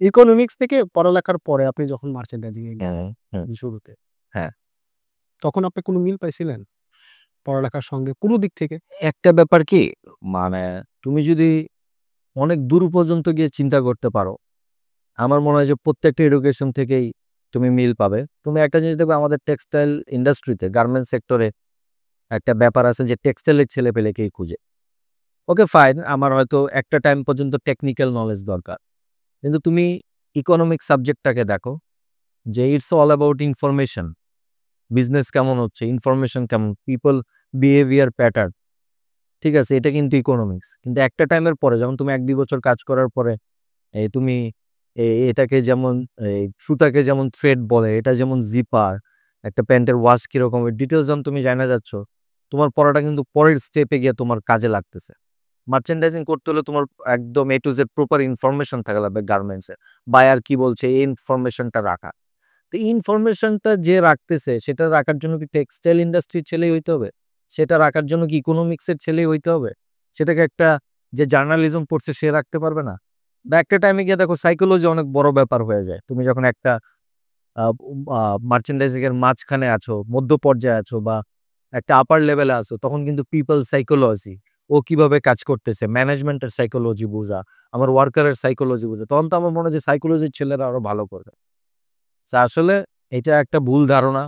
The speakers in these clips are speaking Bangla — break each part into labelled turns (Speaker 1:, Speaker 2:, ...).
Speaker 1: ইকোনমিক্স থেকে পড়ালেখার পরে আপনি যখন মার্চেন্ডাইজিং এ গেলেন
Speaker 2: হুম।
Speaker 1: শুরুতে,
Speaker 2: হ্যাঁ।
Speaker 1: তখন আপনি কোনো মিল পাইছিলেন পড়ালেখার সঙ্গে কোনো দিক থেকে?
Speaker 2: একটা ব্যাপার কি, মানে তুমি যদি অনেক দূর পর্যন্ত গিয়ে চিন্তা করতে পারো, আমার মনে হয় যে প্রত্যেকটা এডুকেশন থেকেই তুমি মিল পাবে। তুমি একটা জিনিস দেখবে আমাদের টেক্সটাইল ইন্ডাস্ট্রিতে, গার্মেন্টস সেক্টরে একটা ব্যাপার আছে যে টেক্সটাইলের ছেলেপেলেকেই খুঁজে। ওকে ফাইন, আমার হয়তো একটা টাইম পর্যন্ত টেকনিক্যাল নলেজ দরকার, কিন্তু তুমি ইকোনমিক সাবজেক্টটাকে দেখো যে it's all about information. Business কেমন হচ্ছে, ইনফরমেশন কেমন, পিপল বিহেভিয়ার প্যাটার্ন, ঠিক আছে, এটা কিন্তু ইকোনমিক্স। কিন্তু একটা টাইমের পরে যখন তুমি 1-2 বছর কাজ করার পরে তুমি এটাকে যেমন সুতাকে যেমন থ্রেড বলে, এটা যেমন জিপার, একটা প্যান্টের ওয়াশ কিরকম, ডিটেলস যখন তুমি জানা যাচ্ছ, তোমার পড়াটা কিন্তু পরের স্টেপে গিয়ে তোমার কাজে লাগতেছে। মার্চেন্ডাইজিং করতে হলে তোমার একদম এ টু জেড প্রপার ইনফরমেশন থাকা লাগবে গার্মেন্টসে, বায়ার কি বলছে এই ইনফরমেশনটা রাখা। তো ইনফরমেশনটা যে রাখতেছে সেটা রাখার জন্য কি টেক্সটাইল ইন্ডাস্ট্রির ছেলেই হইতে হবে? সেটা রাখার জন্য কি ইকোনমিক্সের ছেলেই হইতে হবে? সেটাকে একটা যে জার্নালিজম পড়ছে সে রাখতে পারবে না? বা একটা টাইমে গিয়ে দেখো সাইকোলজি অনেক বড় ব্যাপার হয়ে যায়। তুমি যখন একটা মার্চেন্ডাইজিং এর মাঝখানে আছো, মধ্য পর্যায়ে আছো বা একটা আপার লেভেলে আছো, তখন কিন্তু পিপল সাইকোলজি, ও কিভাবে কাজ করতেছে, ম্যানেজমেন্টের সাইকোলজি বোঝা, আমার ওয়ার্কারের সাইকোলজি বোঝা, তখন তো আমার মনে হয় যে সাইকোলজির ছেলেরা আরো ভালো করবে। আসলে এটা একটা ভুল ধারণা,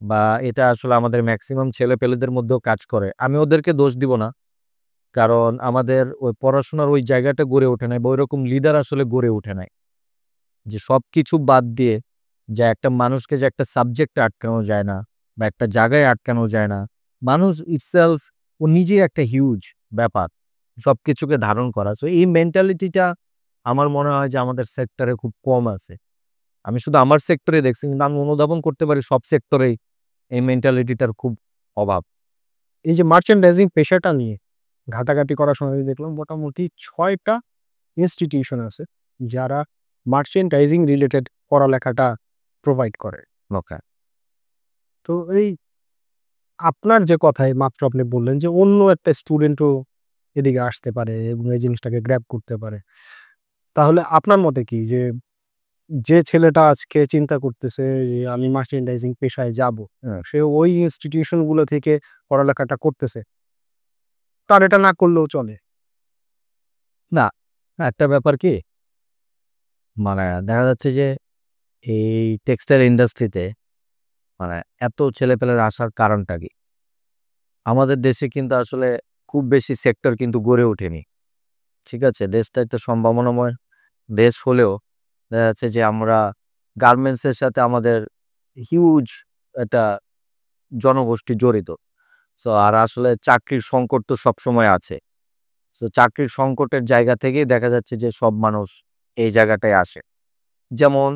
Speaker 2: বা এটা আসলে আমাদের ম্যাক্সিমাম ছেলে পেলেদের মধ্যেও কাজ করে। আমি ওদেরকে দোষ দিব না, কারণ আমাদের ওই পড়াশোনার ওই জায়গাটা গড়ে ওঠে নাই, বা ওইরকম লিডার আসলে গড়ে ওঠে নাই যে সবকিছু বাদ দিয়ে যে একটা মানুষকে যে একটা সাবজেক্টে আটকানো যায় না বা একটা জায়গায় আটকানো যায় না। মানুষ ইটসেলফ ও নিজেই একটা হিউজ ব্যাপার, সবকিছুকে ধারণ করা। সো এই মেন্টালিটিটা আমার মনে হয় যে আমাদের সেক্টরে খুব কম আছে। আমি শুধু আমার সেক্টরে দেখছি, কিন্তু আমি অনুধাবন করতে পারি সব সেক্টরেই এই মেন্টালিটিটার খুব অভাব।
Speaker 1: এই যে মার্চেন্ডাইজিং পেশাটা নিয়ে ঘাটাঘাটি করার সময় আমি দেখলাম মোটামুটি ৬টা ইনস্টিটিউশন আছে যারা মার্চেন্ডাইজিং রিলেটেড পড়ালেখাটা প্রোভাইড করে।
Speaker 2: ওকে।
Speaker 1: তো এই আপনার যে কথায় মাত্র আপনি বললেন যে অন্য একটা স্টুডেন্টও এদিকে আসতে পারে এবং এই জিনিসটাকে গ্র্যাব করতে পারে। তাহলে আপনার মতে কি যে, যে ছেলেটা আজকে চিন্তা করতেছে যে আমি মার্চেন্ডাইজিং পেশায় যাবো,
Speaker 2: হুম।
Speaker 1: সে ওই ইনস্টিটিউশন গুলো থেকে পড়ালেখাটা করতেছে। তার এটা না করলেও চলে।
Speaker 2: না, একটা ব্যাপার কি, মানে দেখা যাচ্ছে যে এই টেক্সটাইল ইন্ডাস্ট্রিতে মানে এত ছেলেপেলের আসার কারণটা কি? আমাদের দেশে কিন্তু আসলে খুব বেশি সেক্টর কিন্তু গড়ে ওঠেনি। ঠিক আছে? দেশটা একটা সম্ভাবনাময় দেশ হলেও দেখা যাচ্ছে যে আমরা গার্মেন্টসের সাথে আমাদের হিউজ একটা জনগোষ্ঠী জড়িত। সো আর আসলে চাকরির সংকট তো সবসময় আছে। সো চাকরির সংকটের জায়গা থেকেই দেখা যাচ্ছে যে সব মানুষ এই জায়গাটায় আসে। যেমন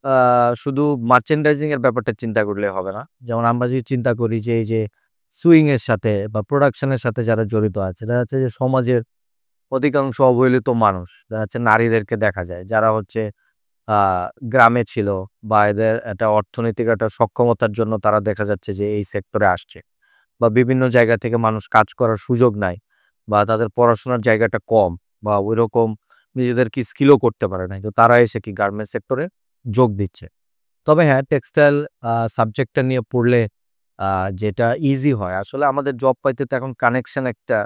Speaker 2: আ শুধু মার্চেন্ডাইজিং এর ব্যাপারটা চিন্তা করলে হবে না। যেমন আমরা যদি চিন্তা করি যে এই যে সুইং এর সাথে বা প্রোডাকশন এর সাথে যারা জড়িত আছে, দেখা যাচ্ছে যে সমাজের অধিকাংশ অবহেলিত মানুষ, দেখা যাচ্ছে নারীদেরকে দেখা যায় যারা হচ্ছে আ গ্রামে ছিল, বা এদের একটা অর্থনৈতিক একটা সক্ষমতার জন্য তারা দেখা যাচ্ছে যে এই সেক্টরে আসছে। বা বিভিন্ন জায়গা থেকে মানুষ কাজ করার সুযোগ নাই, বা তাদের পড়াশোনার জায়গাটা কম, বা ঐরকম নিজেদেরকে স্কিলও করতে পারে নাই। তো তারা এসে কি গার্মেন্টস সেক্টরে যোগ দিচ্ছে। তবে হ্যাঁ, টেক্সটাইল সাবজেক্টটা নিয়ে পড়লে যেটা ইজি হয়, আসলে আমাদের জব পাইতে তো এখন কানেকশন একটা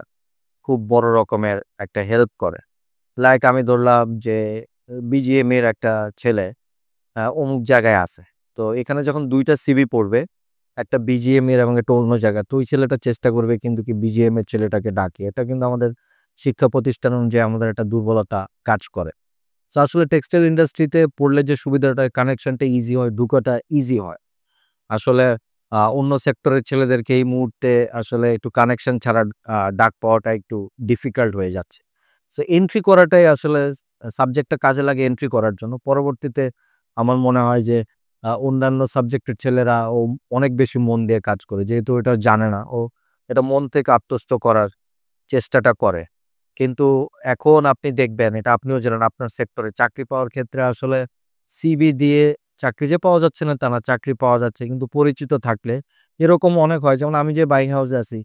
Speaker 2: খুব বড় রকমের একটা হেল্প করে। লাইক আমি ধরলাম যে বিজিএম এর একটা ছেলে অমুক জায়গায় আছে। তো এখানে যখন ২ টা সিভি পড়বে, একটা বিজিএম এর এবং একটা অন্য জায়গা, তো ওই ছেলেটা চেষ্টা করবে কিন্তু কি বিজিএম এর ছেলেটাকে ডাকে। এটা কিন্তু আমাদের শিক্ষা প্রতিষ্ঠান অনুযায়ী আমাদের একটা দুর্বলতা কাজ করে। তো আসলে টেক্সটাইল ইন্ডাস্ট্রিতে পড়লে যে সুবিধাটা, কানেকশনটা ইজি হয়, ঢুকাটা ইজি হয়। আসলে অন্য সেক্টরের ছেলেদেরকে এই মুহূর্তে আসলে একটু কানেকশন ছাড়া ডাক পাওয়াটা একটু ডিফিকাল্ট হয়ে যাচ্ছে। সো এন্ট্রি করাটাই আসলে সাবজেক্টটা কাজে লাগে এন্ট্রি করার জন্য। পরবর্তীতে আমার মনে হয় যে অন্যান্য সাবজেক্টের ছেলেরা অনেক বেশি মন দিয়ে কাজ করে। যেহেতু এটা জানে না, ও এটা মন থেকে আত্মস্থ করার চেষ্টাটা করে। কিন্তু এখন আপনি দেখবেন, এটা আপনিও জানেন, আপনার সেক্টরে চাকরি পাওয়ার ক্ষেত্রে আসলে সিভি দিয়ে চাকরি যে পাওয়া যাচ্ছে না তা না, চাকরি পাওয়া যাচ্ছে। কিন্তু পরিচিত থাকলে এরকম অনেক হয়। যেমন আমি যে বাইং হাউসে আছি,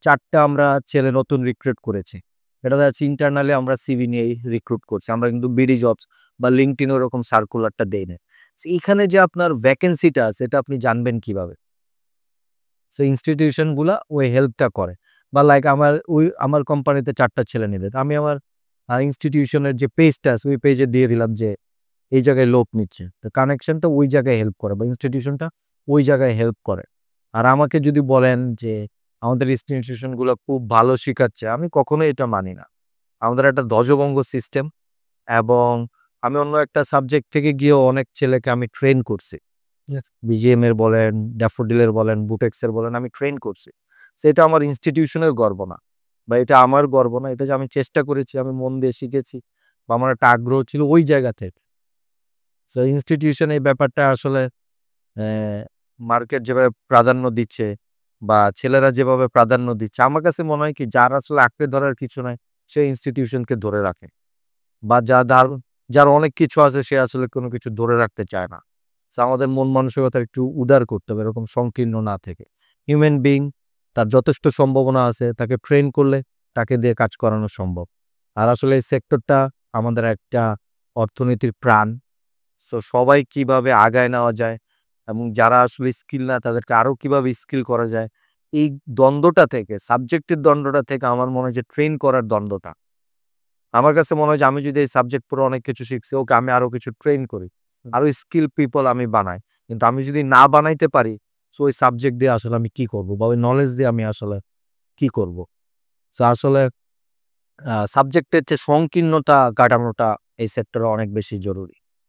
Speaker 2: ৪ টা আমরা ছেলে নতুন রিক্রুট করেছি। এটা দেখা যাচ্ছে ইন্টারনালি আমরা সিভি নিয়ে রিক্রুট করছি, আমরা কিন্তু বিডি জবস বা লিঙ্কডইন ওরকম সার্কুলারটা দেই না। So, এখানে যে আপনার ভ্যাকেন্সিটা আছে এটা আপনি জানবেন কিভাবে? সো ইনস্টিটিউশন গুলা ওই হেল্পটা করে, বা লাইক আমার কোম্পানিতে 4টা ছেলে নেবে, তো আমি আমার ইনস্টিটিউশনের যে পেজটা আছে ওই পেজে দিয়ে দিলাম যে এই জায়গায় লোক নিচ্ছে, তো কানেকশনটা ওই জায়গায় হেল্প করে বা ইনস্টিটিউশনটা ওই জায়গায় হেল্প করে। আর আমাকে যদি বলেন যে আমাদের ইনস্টিটিউশন গুলো খুব ভালো শিখাচ্ছে, আমি কখনোই এটা মানি না। আমাদের একটা ধ্বজভঙ্গ সিস্টেম, এবং আমি অন্য একটা সাবজেক্ট থেকে গিয়েও অনেক ছেলেকে আমি ট্রেন করছি।
Speaker 1: Yes.
Speaker 2: বিজিএম এর বলেন, ড্যাফোডিলের বলেন, বুটেক্সের বলেন, আমি ট্রেন করছি। সেটা আমার ইনস্টিটিউশনের গর্ব না, বা এটা আমার গর্ব না, এটা যে আমি চেষ্টা করেছি, আমি মন দিয়ে শিখেছি, বা আমার একটা আগ্রহ ছিল ওই জায়গা থেকে। সো ইনস্টিটিউশন এই ব্যাপারটা আসলে মার্কেট যেভাবে প্রাধান্য দিচ্ছে বা ছেলেরা যেভাবে প্রাধান্য দিচ্ছে, আমার কাছে মনে হয় কি যার আসলে আঁকড়ে ধরার কিছু নাই সে ইনস্টিটিউশনকে ধরে রাখে, বা যার অনেক কিছু আছে সে আসলে কোনো কিছু ধরে রাখতে চায় না। So, আমাদের মন মানসিকতা একটু উদার করতে হবে, এরকম সংকীর্ণ না থেকে। হিউম্যান বিং, তার যথেষ্ট সম্ভাবনা আছে, তাকে ট্রেন করলে তাকে দিয়ে কাজ করানো সম্ভব। আর আসলে এই সেক্টরটা আমাদের একটা অর্থনীতির প্রাণ। সো সবাই কিভাবে আগায় নেওয়া যায় এবং যারা আসলে স্কিল না তাদেরকে আরো কিভাবে স্কিল করা যায়, এই দ্বন্দ্বটা থেকে, সাবজেক্টের দ্বন্দ্বটা থেকে আমার মনে হয় যে ট্রেন করার দ্বন্দ্বটা, আমার কাছে মনে হয় যে আমি যদি এই সাবজেক্ট পড়ে অনেক কিছু শিখছি, ওকে আমি আরো কিছু ট্রেন করি, আরো স্কিল পিপল আমি বানাই। কিন্তু আমি যদি না বানাইতে পারি, সো ওই সাবজেক্ট দিয়ে আসলে আমি কি করব, বা ওই নলেজ দিয়ে আমি আসলে কি করব? সো আসলে সাবজেক্টের চেয়ে সংকীর্ণতা কাটানোটা এই সেক্টরে অনেক বেশি জরুরি।